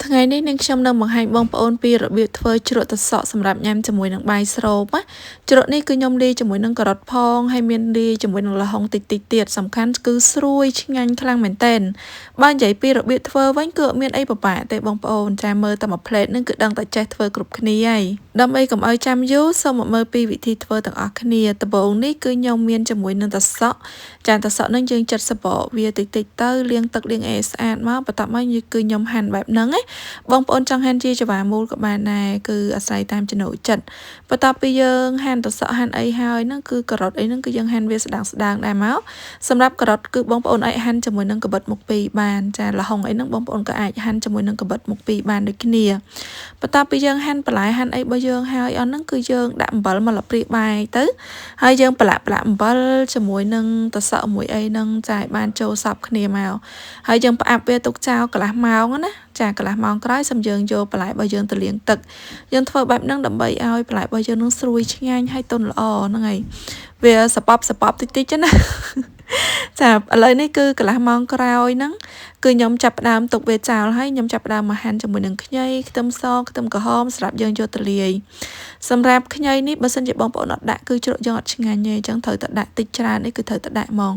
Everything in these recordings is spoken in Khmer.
ថ្ងៃនេះនាងខ្ញុំនឹងបង្ហាញបងប្អូនពីរបៀបធ្វើជ្រក់ត្រសក់សម្រាប់ញ៉ាំជាមួយនឹងបាយស្រូបណាជ្រក់នេះគឺខ្ញុំលាយជាមួយនឹងការ៉ុតផងហើយមានលាយជាមួយនឹងល្ហុងតិចៗទៀតសំខាន់គឺស្រួយឆ្ងាញ់ខ្លាំងមែនទែនបើនិយាយពីរបៀបធ្វើវិញគឺអត់មានអីពិបាកទេបងប្អូនចាំមើលតែមួយផ្លេតនឹងគឺដឹងតែចេះធ្វើគ្រប់គ្នាហើយដើម្បីកុំឲ្យចាំយូរសូមមកមើលពីវិធីធ្វើទាំងអស់គ្នាដំបូងនេះគឺខ្ញុំមានជាមួយនឹងត្រសក់ចាត្រសក់នឹងយើងចិតសបកវាតិចៗទៅលាងទឹកលាងអេស្អាតមកបន្ទាប់មកគឺខ្ញុំហាន់បែបហ្នឹងណាបងប្អូនចង់ហាន់ជាច្រវាមូលក៏បានដែរគឺអាស្រ័យតាមចំណូលចិត្តបន្ទាប់ពីយើងហាន់ត្រសក់ហាន់អីហើយហ្នឹងគឺការ៉ុតអីហ្នឹងគឺយើងហាន់វាស្ដើងដែរមកសម្រាប់ការ៉ុតគឺបងប្អូនអាចហាន់ជាមួយនឹងកាបិតមុខពីរបានចាល្ហុងអីហ្នឹងបងប្អូនក៏អាចហាន់ជាមួយនឹងកាបិតមុខពីរបានដូចគ្នាបន្ទាប់ពីយើងហាន់បន្លែហាន់អីរបស់យើងហើយអស់ហ្នឹងគឺយើងដាក់អំបិលមកលព្រាបាយទៅហើយយើងប្រឡាក់អំបិលជាមួយនឹងត្រសក់មួយអីហ្នឹងចាឲ្យបានចូលសព្វគ្នាមកហើយយើងផ្អាប់វាទុកចោលកន្លះម៉ោងណាចាកន្លះម៉ោងក្រោយសូមយើងយកបន្លែរបស់យើងទៅលាងទឹកយើងធ្វើបែបហ្នឹងដើម្បីឲ្យបន្លែរបស់យើងនឹងស្រួយឆ្ងាញ់ហើយទន់ល្អហ្នឹងហើយវាសពតិចណាចាឥឡូវនេះគឺកន្លះម៉ោងក្រោយហ្នឹងគឺខ្ញុំចាប់ផ្ដើមទុកវាចោលហើយខ្ញុំចាប់ផ្ដើមមកហាន់ជាមួយនឹងខ្ញីខ្ទឹមសខ្ទឹមក្រហមសម្រាប់យើងយកទៅលាយសម្រាប់ខ្ញីនេះបើសិនជាបងប្អូនអត់ដាក់គឺជ្រក់យើងអត់ឆ្ងាញ់ទេអញ្ចឹងត្រូវតែដាក់តិចច្រើននេះគឺត្រូវតែដាក់ហ្មង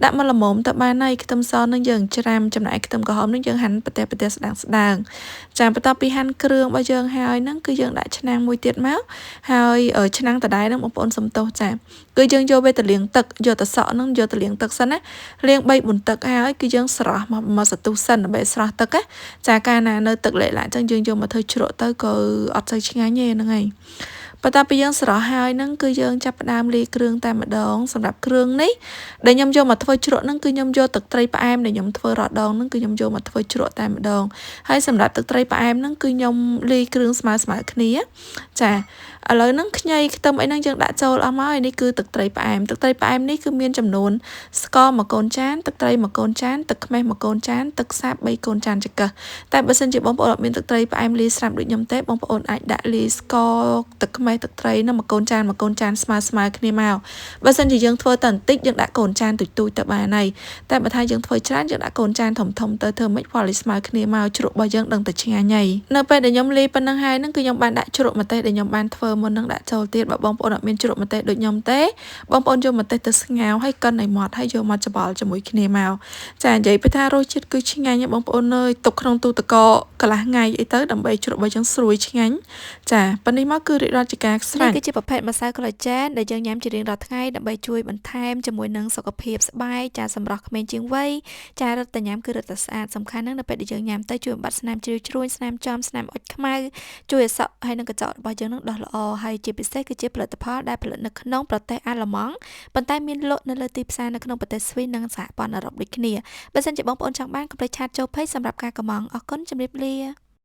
ដាក់មកល្មមទៅបានហើយខ្ទឹមសនឹងយើងច្រាំចំណែកខ្ទឹមក្រហមនឹងយើងហាន់ប្រទេសស្ដើងចាបន្ទាប់ពីហាន់គ្រឿងរបស់យើងហើយហ្នឹងគឺយើងដាក់ឆ្នាំងមួយទៀតមកហើយឆ្នាំងដដែលហ្នឹងបងប្អូនសំទោសចាគឺយើងយកវាទៅលាងទឹកយកត្រសក់ហ្នឹងយកទៅលាងទឹកសិនណាលាង3-4ទឹកហើយគឺយើងស្រោះមកសន្ទុះសិនដើម្បីស្រោះទឹកណាចាកាលណានៅទឹកលេលាក់អញ្ចឹងយើងយកមកធ្វើជ្រក់ទៅក៏អត់សូវឆ្ងាញ់ទេហ្នឹងហើយបន្ទាប់ពីយើងស្រោះហើយហ្នឹងគឺយើងចាប់ផ្ដើមលាយគ្រឿងតែម្ដងសម្រាប់គ្រឿងនេះដែលខ្ញុំយកមកធ្វើជ្រក់ហ្នឹងគឺខ្ញុំយកទឹកត្រីផ្អែមដែលខ្ញុំធ្វើរដងហ្នឹងគឺខ្ញុំយកមកធ្វើជ្រក់តែម្ដងហើយសម្រាប់ទឹកត្រីផ្អែមហ្នឹងគឺខ្ញុំលាយគ្រឿងស្មើគ្នាចាឥឡូវហ្នឹងខ្ញីខ្ទឹមអីហ្នឹងយើងដាក់ចូលអស់មកហើយនេះគឺទឹកត្រីផ្អែមនេះគឺមានចំនួនស្ករ1កូនចានទឹកត្រី1កូនចានទឹកខ្មេះ1កូនចានទឹកសាប3កូនចានចង្កឹះតែបើសិនជាបងប្អូនអត់មានទឹកត្រីផ្អែមលាយស្រាប់ដូចខ្ញុំទេបងប្អូនអាចដាក់លាយស្ករទឹកខ្មេះទឹកត្រីហ្នឹង1កូនចានស្មើគ្នាមកបើសិនជាយើងធ្វើតែបន្តិចយើងដាក់កូនចានទូចទៅបានហើយតែបើថាយើងធ្វើច្រើនយើងដាក់កូនចានធំទៅធ្វើមិនខ្វល់ឲ្យស្មើគ្នាមកជ្រក់របស់យើងដឹងតែឆ្ងាញ់ហើយនៅពេលដែលខ្ញុំលាយប៉ុណ្ណឹងហើយហ្នឹងគឺខ្ញុំបានដាក់ជ្រក់ម្ទេសដែលខ្ញុំបានធ្វើមុននឹងដាក់ចូលទៀតបើបងប្អូនអត់មានជ្រក់ម្ទេសដូចខ្ញុំទេបងប្អូនយកម្ទេសទៅស្ងោរហើយកិនឲ្យម៉ត់ហើយយកមកច្បល់ជាមួយគ្នាមកចានិយាយពីថារសជាតិគឺឆ្ងាញ់បងប្អូនអើយទុកក្នុងទូទឹកកកកន្លះថ្ងៃអីទៅដើម្បីជ្រក់របស់យើងស្រួយឆ្ងាញ់ចាប៉ុណ្នេះមកគឺរៀបរាប់ជាការស្រេចនេះគឺជាប្រភេទម្សៅកូឡាជែនដែលយើងញ៉ាំជារៀងរាល់ថ្ងៃដើម្បីជួយបន្ថែមជាមួយនឹងសុខភាពស្បែកចាសម្រស់ក្មេងជាងវ័យចារឹតតែញ៉ាំគឺរឹតតែស្អាតសំខាន់ណាស់នៅពេលដែលយើងញ៉ាំទៅជួយបំបត្តិស្នាមជ្រីវជ្រួញស្នាមចំស្នាមអុចខ្មៅជួយឲ្យសក់ហើយនឹងកញ្ចក់របស់យើងនឹងដុះល្អហើយជាពិសេសគឺជាផលិតផលដែលផលិតនៅក្នុងប្រទេសអាល្លឺម៉ង់ប៉ុន្តែមានលក់នៅលើទីផ្សារនៅក្នុងប្រទេសស្វីសនិងសហព័ន្ធអឺរ៉ុបដូចគ្នាបើសិនជាបងប្អូនចង់បានកុំភ្លេចឆាតចូល Page សម្រាប់ការកម្មង់អរគុណជម្រាបលា